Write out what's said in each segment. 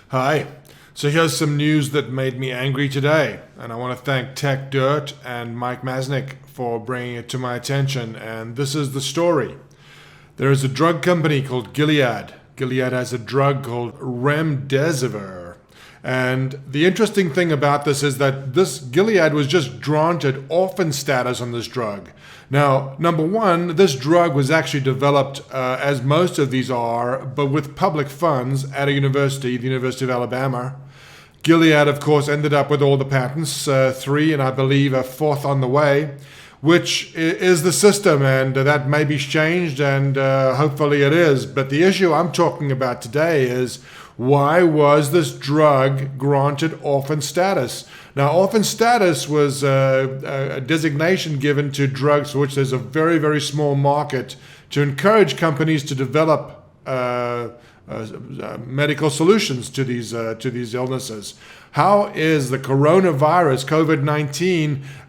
Hi. So here's some news that made me angry today, and I want to thank Tech Dirt and Mike Masnick for bringing it to my attention. And this is the story. There is a drug company called Gilead. Gilead has a drug called remdesivir. And the interesting thing about this is that this Gilead was just granted orphan status on this drug. Now, number one, this drug was actually developed, as most of these are, but with public funds at a university, the University of Alabama. Gilead, of course, ended up with all the patents, 3 and I believe a 4th on the way, which is the system, and that may be changed, and hopefully it is. But the issue I'm talking about today is, why was this drug granted orphan status? Now, orphan status was a designation given to drugs for which there's a very, very small market to encourage companies to develop medical solutions to these illnesses. How is the coronavirus,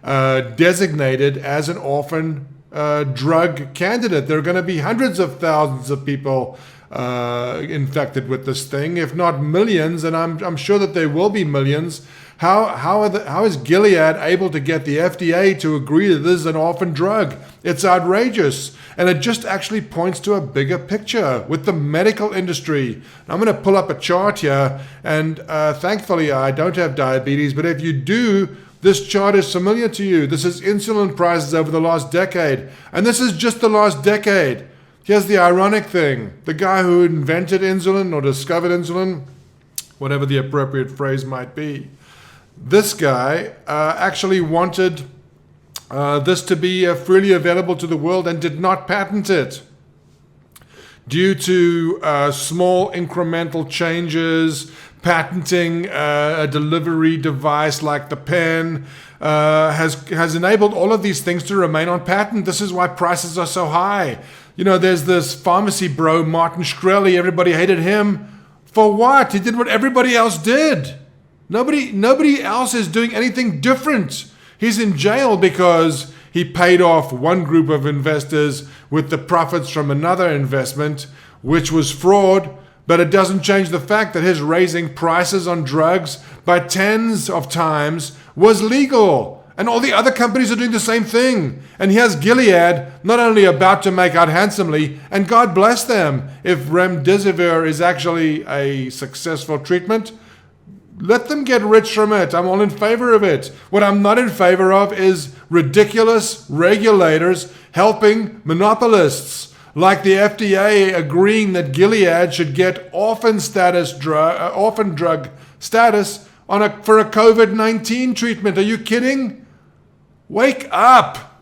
COVID-19, designated as an orphan drug candidate? There are going to be hundreds of thousands of people infected with this thing, if not millions, and I'm sure that there will be millions. How is Gilead able to get the FDA to agree that this is an orphan drug? It's outrageous, and it just actually points to a bigger picture with the medical industry. I'm going to pull up a chart here, and thankfully I don't have diabetes, but if you do, this chart is familiar to you. This is insulin prices over the last decade, and this is just the last decade. Here's the ironic thing. The guy who invented insulin or discovered insulin, whatever the appropriate phrase might be, this guy actually wanted this to be freely available to the world and did not patent it. Due to small incremental changes, patenting a delivery device like the pen has enabled all of these things to remain on patent. This is why prices are so high. You know, there's this pharmacy bro, Martin Shkreli. Everybody hated him. For what? He did what everybody else did. Nobody else is doing anything different. He's in jail because he paid off one group of investors with the profits from another investment, which was fraud. But it doesn't change the fact that his raising prices on drugs by tens of times was legal. And all the other companies are doing the same thing. And here's Gilead not only about to make out handsomely, and God bless them, if remdesivir is actually a successful treatment, let them get rich from it. I'm all in favor of it. What I'm not in favor of is ridiculous regulators helping monopolists, like the FDA agreeing that Gilead should get orphan drug status for a COVID-19 treatment. Are you kidding? Wake up!